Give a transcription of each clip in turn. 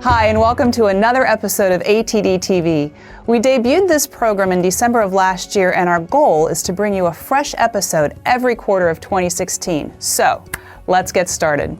Hi, and welcome to another episode of ATD-TV. We debuted this program in December of last year, and our goal is to bring you a fresh episode every quarter of 2016. So, let's get started.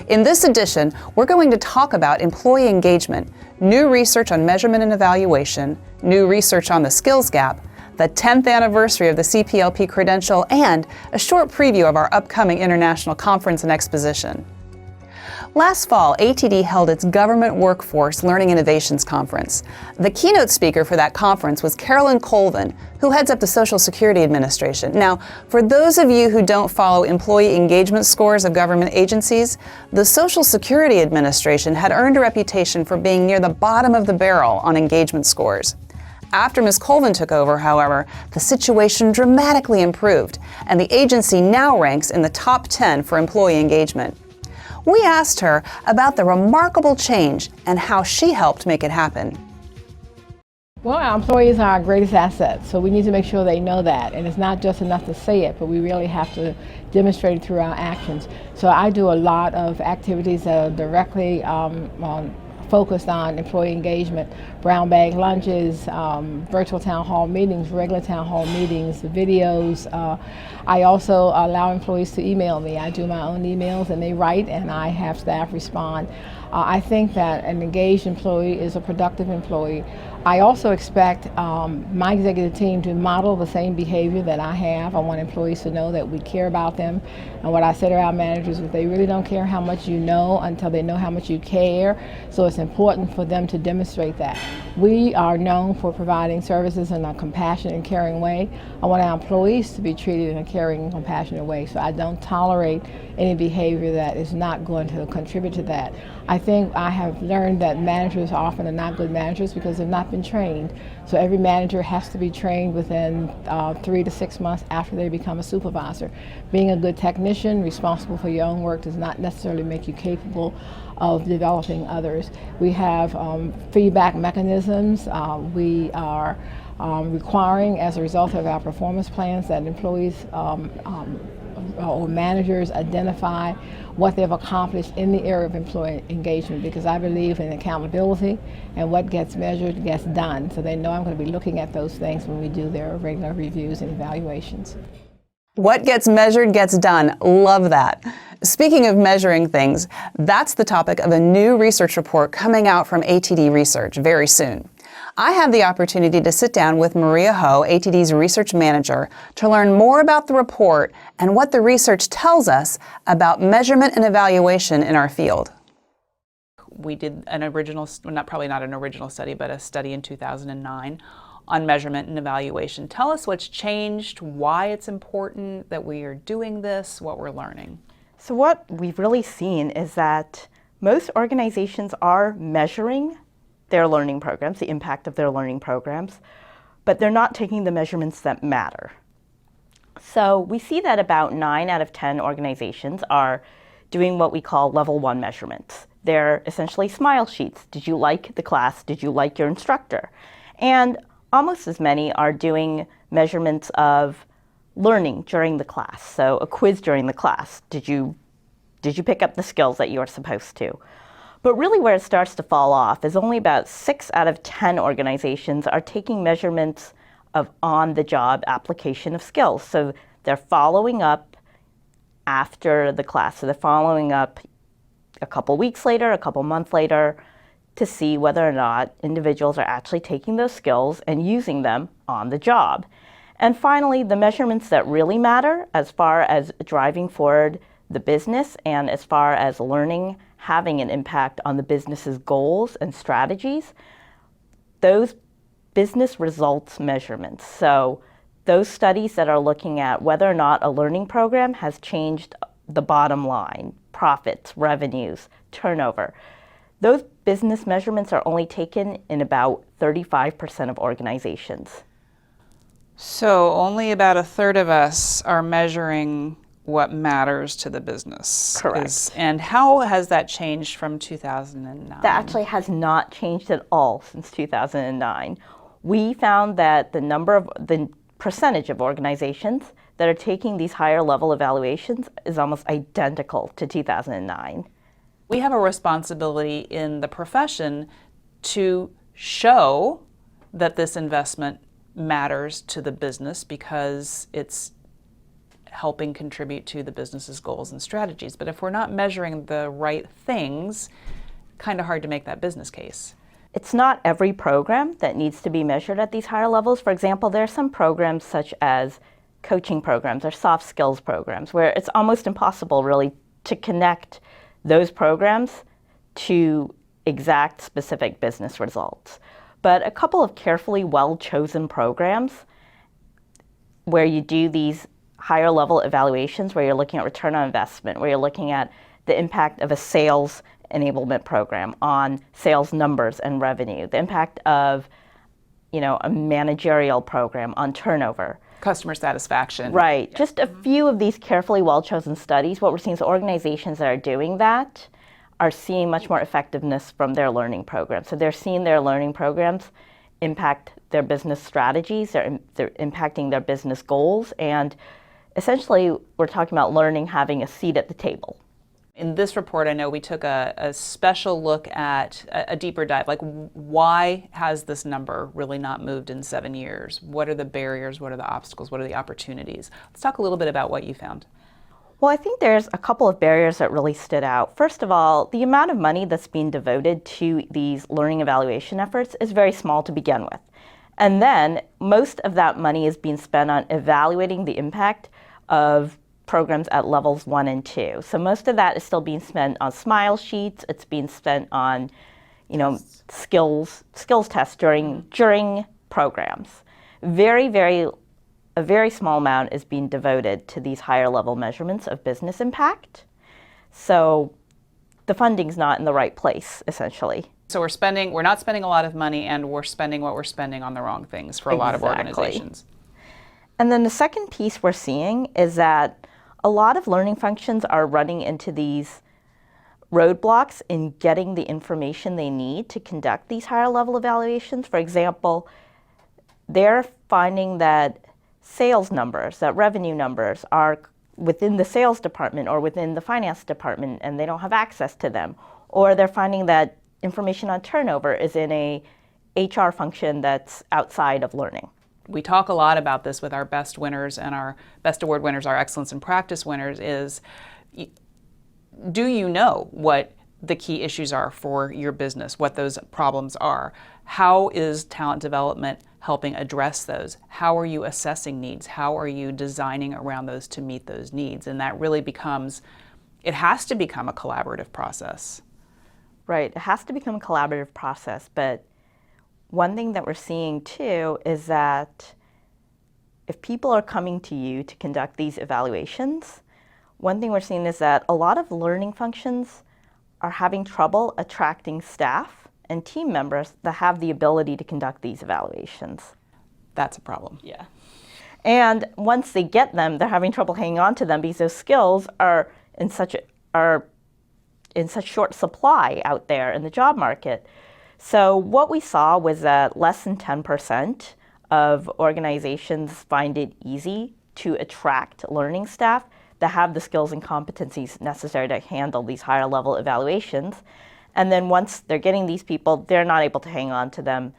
In this edition, we're going to talk about employee engagement, new research on measurement and evaluation, new research on the skills gap, the 10th anniversary of the CPLP credential, and a short preview of our upcoming international conference and exposition. Last fall, ATD held its Government Workforce Learning Innovations Conference. The keynote speaker for that conference was Carolyn Colvin, who heads up the Social Security Administration. Now, for those of you who don't follow employee engagement scores of government agencies, the Social Security Administration had earned a reputation for being near the bottom of the barrel on engagement scores. After Ms. Colvin took over, however, the situation dramatically improved, and the agency now ranks in the top 10 for employee engagement. We asked her about the remarkable change and how she helped make it happen. Well, our employees are our greatest asset, so we need to make sure they know that. And it's not just enough to say it, but we really have to demonstrate it through our actions. So I do a lot of activities that are directly focused on employee engagement, brown bag lunches, virtual town hall meetings, regular town hall meetings, videos. I also allow employees to email me. I do my own emails and they write and I have staff respond. I think that an engaged employee is a productive employee. I also expect my executive team to model the same behavior that I have. I want employees to know that we care about them. And what I say to our managers is they really don't care how much you know until they know how much you care. So it's important for them to demonstrate that. We are known for providing services in a compassionate and caring way. I want our employees to be treated in a caring and compassionate way. So I don't tolerate any behavior that is not going to contribute to that. I think I have learned that managers often are not good managers because they've not been trained. So every manager has to be trained within 3 to 6 months after they become a supervisor. Being a good technician, responsible for your own work, does not necessarily make you capable of developing others. We have feedback mechanisms. We are requiring, as a result of our performance plans, that employees or managers identify what they've accomplished in the area of employee engagement, because I believe in accountability and what gets measured gets done. So they know I'm going to be looking at those things when we do their regular reviews and evaluations. What gets measured gets done. Love that. Speaking of measuring things, that's the topic of a new research report coming out from ATD Research very soon. I had the opportunity to sit down with Maria Ho, ATD's research manager, to learn more about the report and what the research tells us about measurement and evaluation in our field. We did an original, probably not an original study, but a study in 2009 on measurement and evaluation. Tell us what's changed, why it's important that we are doing this, what we're learning. So what we've really seen is that most organizations are measuring their learning programs, the impact of their learning programs, but they're not taking the measurements that matter. So we see that about 9 out of 10 organizations are doing what we call level 1 measurements. They're essentially smile sheets. Did you like the class? Did you like your instructor? And almost as many are doing measurements of learning during the class. So a quiz during the class. Did you pick up the skills that you were supposed to? But really where it starts to fall off is only about 6 out of 10 organizations are taking measurements of on-the-job application of skills. So they're following up after the class. So they're following up a couple weeks later, a couple months later, to see whether or not individuals are actually taking those skills and using them on the job. And finally, the measurements that really matter as far as driving forward the business and as far as learning having an impact on the business's goals and strategies, those business results measurements. So those studies that are looking at whether or not a learning program has changed the bottom line, profits, revenues, turnover, those business measurements are only taken in about 35% of organizations. So only about a third of us are measuring what matters to the business. Correct. And how has that changed from 2009? That actually has not changed at all since 2009. We found that the percentage of organizations that are taking these higher level evaluations is almost identical to 2009. We have a responsibility in the profession to show that this investment matters to the business because it's helping contribute to the business's goals and strategies. But if we're not measuring the right things, kind of hard to make that business case. It's not every program that needs to be measured at these higher levels. For example, there are some programs such as coaching programs or soft skills programs where it's almost impossible really to connect those programs to exact specific business results. But a couple of carefully well-chosen programs where you do these higher level evaluations, where you're looking at return on investment, where you're looking at the impact of a sales enablement program on sales numbers and revenue, the impact of, a managerial program on turnover. Customer satisfaction. Right. Yeah. Just a few of these carefully well-chosen studies, what we're seeing is organizations that are doing that are seeing much more effectiveness from their learning programs. So they're seeing their learning programs impact their business strategies, they're impacting their business goals, and essentially we're talking about learning having a seat at the table. In this report, I know we took a special look at a deeper dive, like why has this number really not moved in 7 years? What are the barriers? What are the obstacles? What are the opportunities? Let's talk a little bit about what you found. Well, I think there's a couple of barriers that really stood out. First of all, the amount of money that's being devoted to these learning evaluation efforts is very small to begin with. And then most of that money is being spent on evaluating the impact of programs at levels 1 and 2. So most of that is still being spent on smile sheets. It's being spent on, skills tests during programs. A very small amount is being devoted to these higher level measurements of business impact. So the funding's not in the right place, essentially. So we're not spending a lot of money, and we're spending what we're spending on the wrong things for a lot of organizations. And then the second piece we're seeing is that a lot of learning functions are running into these roadblocks in getting the information they need to conduct these higher level evaluations. For example, they're finding that sales numbers, that revenue numbers are within the sales department or within the finance department and they don't have access to them. Or they're finding that information on turnover is in a HR function that's outside of learning. We talk a lot about this with our best winners and our best award winners, our excellence in practice winners, is do you know what the key issues are for your business, what those problems are? How is talent development helping address those? How are you assessing needs? How are you designing around those to meet those needs? And that really it has to become a collaborative process. Right, it has to become a collaborative process, but one thing that we're seeing too is that if people are coming to you to conduct these evaluations, one thing we're seeing is that a lot of learning functions are having trouble attracting staff and team members that have the ability to conduct these evaluations. That's a problem. Yeah. And once they get them, they're having trouble hanging on to them because those skills are in such short supply out there in the job market. So what we saw was that less than 10% of organizations find it easy to attract learning staff that have the skills and competencies necessary to handle these higher level evaluations. And then once they're getting these people, they're not able to hang on to them.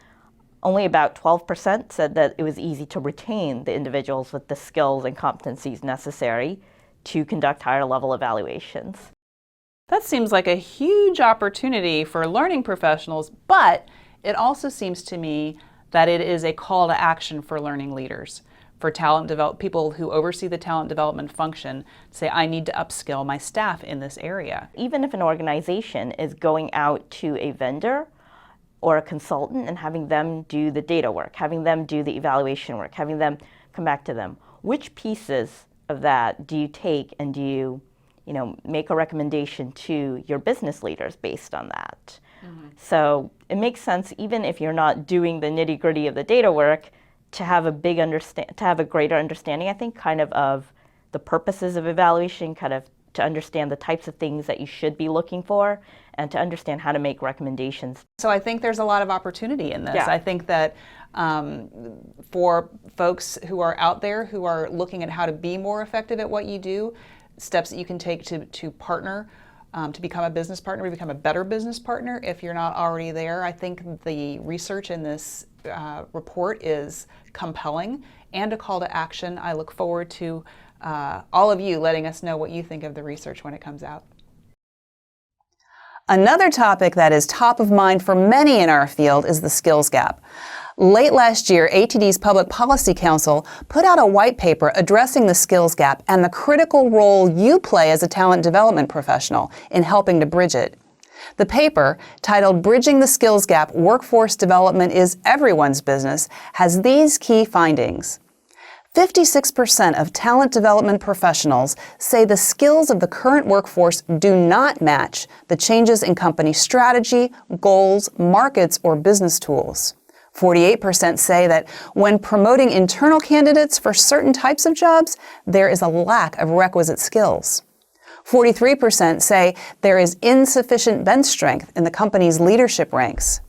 Only about 12% said that it was easy to retain the individuals with the skills and competencies necessary to conduct higher level evaluations. That seems like a huge opportunity for learning professionals, but it also seems to me that it is a call to action for learning leaders, for people who oversee the talent development function, say, I need to upskill my staff in this area. Even if an organization is going out to a vendor or a consultant and having them do the data work, having them do the evaluation work, having them come back to them, which pieces of that do you take and do you make a recommendation to your business leaders based on that? Mm-hmm. So it makes sense, even if you're not doing the nitty-gritty of the data work, to have a greater understanding, I think, kind of the purposes of evaluation, kind of to understand the types of things that you should be looking for, and to understand how to make recommendations. So I think there's a lot of opportunity in this. Yeah. I think that for folks who are out there who are looking at how to be more effective at what you do, steps that you can take to partner to become a business partner, become a better business partner if you're not already there. I think the research in this report is compelling and a call to action. I look forward to all of you letting us know what you think of the research when it comes out. Another topic that is top of mind for many in our field is the skills gap. Late last year, ATD's Public Policy Council put out a white paper addressing the skills gap and the critical role you play as a talent development professional in helping to bridge it. The paper, titled Bridging the Skills Gap, Workforce Development is Everyone's Business, has these key findings. 56% of talent development professionals say the skills of the current workforce do not match the changes in company strategy, goals, markets, or business tools. 48% say that when promoting internal candidates for certain types of jobs, there is a lack of requisite skills. 43% say there is insufficient bench strength in the company's leadership ranks.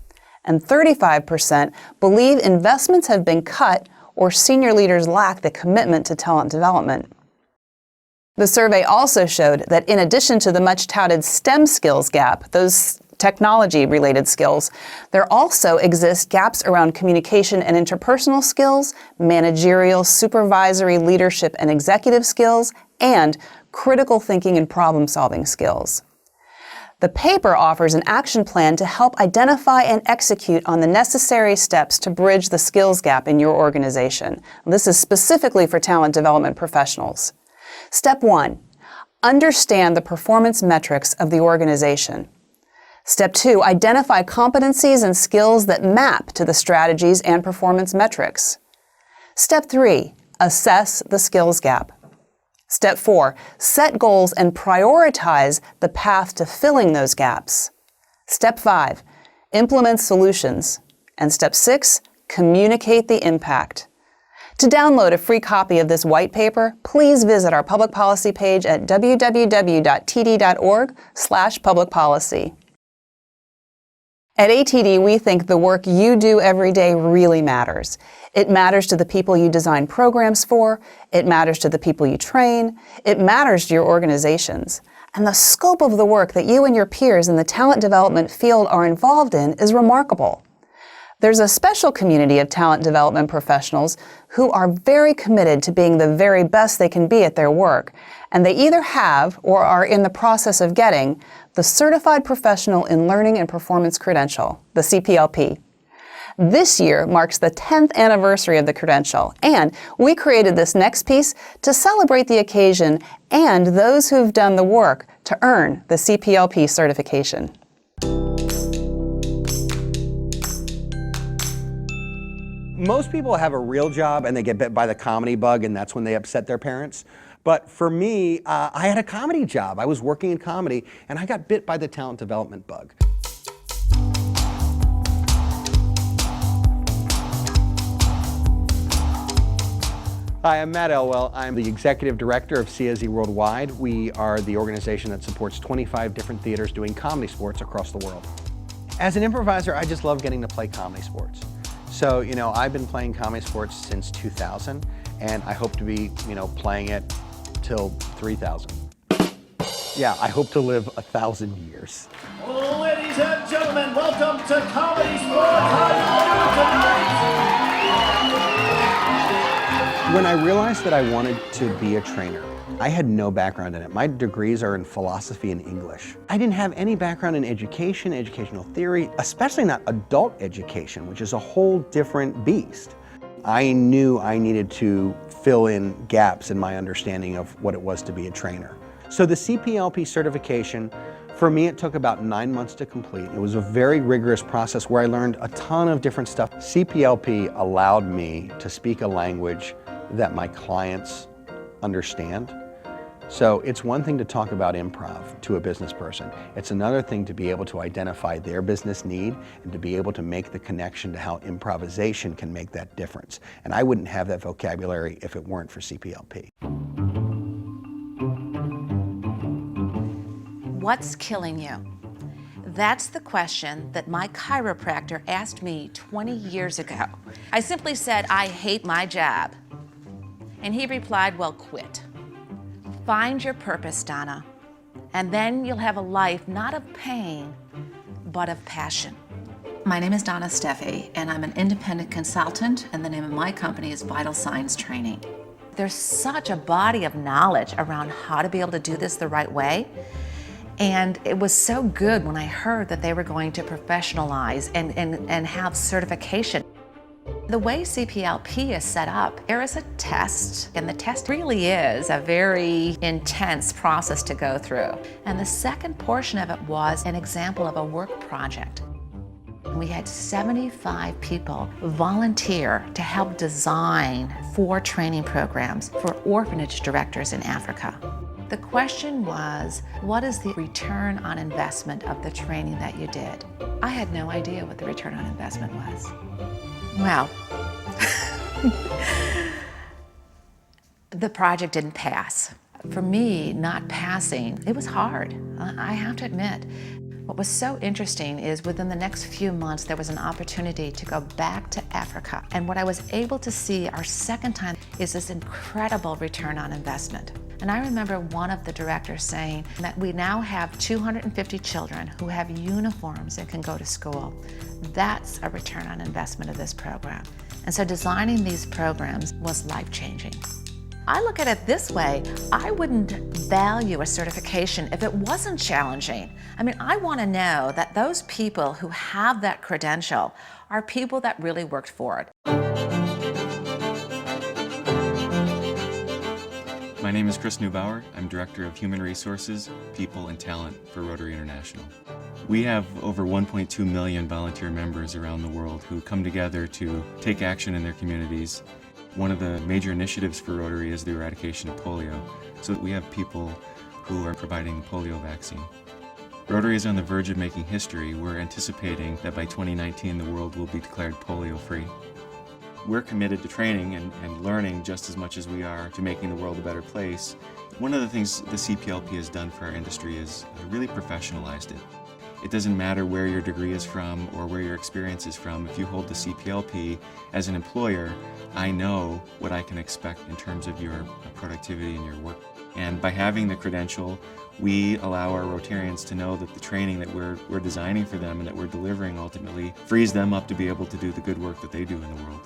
And 35% believe investments have been cut or senior leaders lack the commitment to talent development. The survey also showed that in addition to the much touted STEM skills gap, those technology-related skills, there also exist gaps around communication and interpersonal skills, managerial, supervisory, leadership, and executive skills, and critical thinking and problem-solving skills. The paper offers an action plan to help identify and execute on the necessary steps to bridge the skills gap in your organization. This is specifically for talent development professionals. Step 1, understand the performance metrics of the organization. Step 2, identify competencies and skills that map to the strategies and performance metrics. Step 3, assess the skills gap. Step 4, set goals and prioritize the path to filling those gaps. Step 5, implement solutions. And Step 6, communicate the impact. To download a free copy of this white paper, please visit our public policy page at www.td.org/publicpolicy. At ATD, we think the work you do every day really matters. It matters to the people you design programs for, it matters to the people you train, it matters to your organizations. And the scope of the work that you and your peers in the talent development field are involved in is remarkable. There's a special community of talent development professionals who are very committed to being the very best they can be at their work, and they either have or are in the process of getting the Certified Professional in Learning and Performance Credential, the CPLP. This year marks the 10th anniversary of the credential, and we created this next piece to celebrate the occasion and those who've done the work to earn the CPLP certification. Most people have a real job and they get bit by the comedy bug, and that's when they upset their parents. But for me, I had a comedy job. I was working in comedy and I got bit by the talent development bug. Hi, I'm Matt Elwell. I'm the Executive Director of CSE Worldwide. We are the organization that supports 25 different theaters doing comedy sports across the world. As an improviser, I just love getting to play comedy sports. So, I've been playing comedy sports since 2000, and I hope to be, playing it till 3000. Yeah, I hope to live 1,000 years. Ladies and gentlemen, welcome to Comedy Sports. How are you When I realized that I wanted to be a trainer, I had no background in it. My degrees are in philosophy and English. I didn't have any background in education, educational theory, especially not adult education, which is a whole different beast. I knew I needed to fill in gaps in my understanding of what it was to be a trainer. So the CPLP certification, for me, it took about 9 months to complete. It was a very rigorous process where I learned a ton of different stuff. CPLP allowed me to speak a language that my clients understand. So it's one thing to talk about improv to a business person. It's another thing to be able to identify their business need and to be able to make the connection to how improvisation can make that difference. And I wouldn't have that vocabulary if it weren't for CPLP. What's killing you? That's the question that my chiropractor asked me 20 years ago. I simply said, I hate my job. And he replied, well, quit. Find your purpose, Donna. And then you'll have a life not of pain, but of passion. My name is Donna Steffi, and I'm an independent consultant, and the name of my company is Vital Signs Training. There's such a body of knowledge around how to be able to do this the right way. And it was so good when I heard that they were going to professionalize and have certification. The way CPLP is set up, there is a test, and the test really is a very intense process to go through. And the second portion of it was an example of a work project. We had 75 people volunteer to help design 4 training programs for orphanage directors in Africa. The question was, what is the return on investment of the training that you did? I had no idea what the return on investment was. Well, the project didn't pass. For me, not passing, it was hard, I have to admit. What was so interesting is within the next few months, there was an opportunity to go back to Africa. And what I was able to see our second time is this incredible return on investment. And I remember one of the directors saying that we now have 250 children who have uniforms and can go to school. That's a return on investment of this program. And so designing these programs was life-changing. I look at it this way, I wouldn't value a certification if it wasn't challenging. I mean, I want to know that those people who have that credential are people that really worked for it. My name is Chris Neubauer. I'm Director of Human Resources, People and Talent for Rotary International. We have over 1.2 million volunteer members around the world who come together to take action in their communities. One of the major initiatives for Rotary is the eradication of polio, so that we have people who are providing the polio vaccine. Rotary is on the verge of making history. We're anticipating that by 2019 the world will be declared polio-free. We're committed to training and learning just as much as we are to making the world a better place. One of the things the CPLP has done for our industry is really professionalized it. It doesn't matter where your degree is from or where your experience is from. If you hold the CPLP as an employer, I know what I can expect in terms of your productivity and your work. And by having the credential, we allow our Rotarians to know that the training that we're designing for them and that we're delivering ultimately frees them up to be able to do the good work that they do in the world.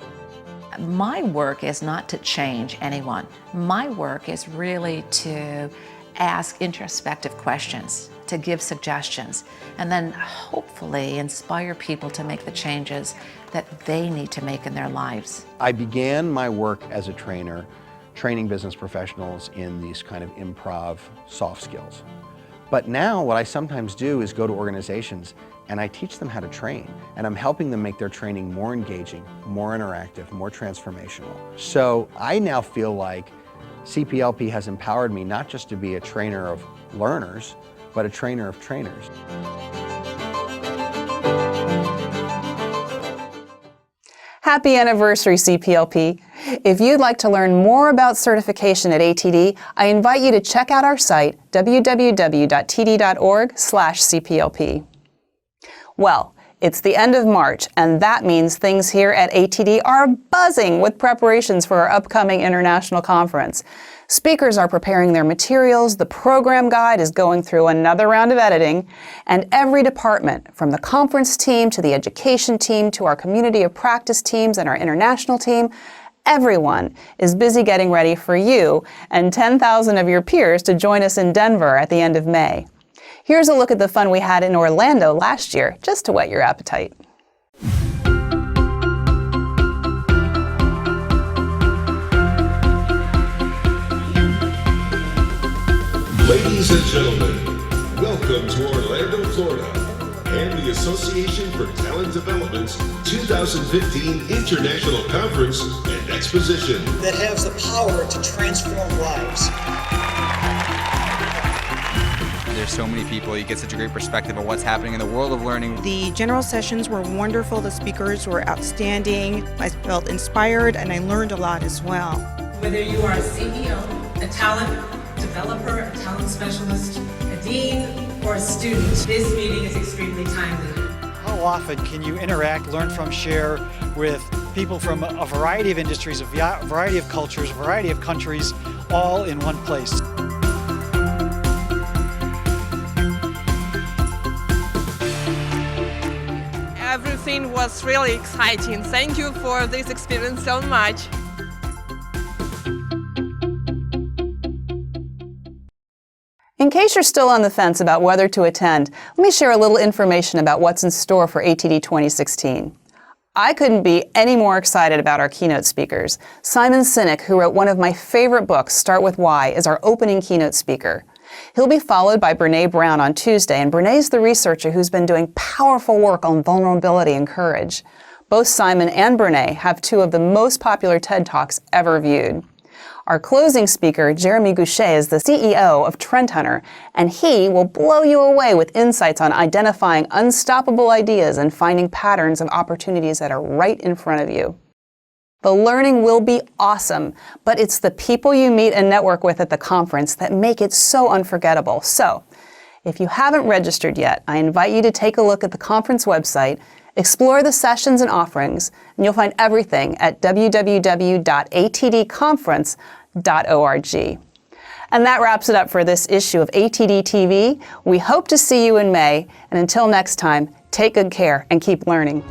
My work is not to change anyone. My work is really to ask introspective questions, to give suggestions, and then hopefully inspire people to make the changes that they need to make in their lives. I began my work as a trainer, training business professionals in these kind of improv soft skills. But now what I sometimes do is go to organizations and I teach them how to train, and I'm helping them make their training more engaging, more interactive, more transformational. So I now feel like CPLP has empowered me not just to be a trainer of learners, but a trainer of trainers. Happy anniversary, CPLP. If you'd like to learn more about certification at ATD, I invite you to check out our site, www.td.org/CPLP. Well, it's the end of March, and that means things here at ATD are buzzing with preparations for our upcoming international conference. Speakers are preparing their materials, the program guide is going through another round of editing, and every department, from the conference team to the education team to our community of practice teams and our international team, everyone is busy getting ready for you and 10,000 of your peers to join us in Denver at the end of May. Here's a look at the fun we had in Orlando last year, just to whet your appetite. Ladies and gentlemen, welcome to Orlando, Florida, and the Association for Talent Development's 2015 International Conference and Exposition that has the power to transform lives. There's so many people, you get such a great perspective of what's happening in the world of learning. The general sessions were wonderful, the speakers were outstanding. I felt inspired and I learned a lot as well. Whether you are a CEO, a talent developer, a talent specialist, a dean, or a student, this meeting is extremely timely. How often can you interact, learn from, share with people from a variety of industries, a variety of cultures, a variety of countries, all in one place? everything was really exciting. Thank you for this experience so much. In case you're still on the fence about whether to attend, let me share a little information about what's in store for ATD 2016. I couldn't be any more excited about our keynote speakers. Simon Sinek, who wrote one of my favorite books, Start With Why, is our opening keynote speaker. He'll be followed by Brene Brown on Tuesday, and Brene's the researcher who's been doing powerful work on vulnerability and courage. Both Simon and Brene have two of the most popular TED Talks ever viewed. Our closing speaker, Jeremy Goucher, is the CEO of Trend Hunter, and he will blow you away with insights on identifying unstoppable ideas and finding patterns of opportunities that are right in front of you. The learning will be awesome, but it's the people you meet and network with at the conference that make it so unforgettable. So, if you haven't registered yet, I invite you to take a look at the conference website, explore the sessions and offerings, and you'll find everything at www.atdconference.org. And that wraps it up for this issue of ATD-TV. We hope to see you in May, and until next time, take good care and keep learning.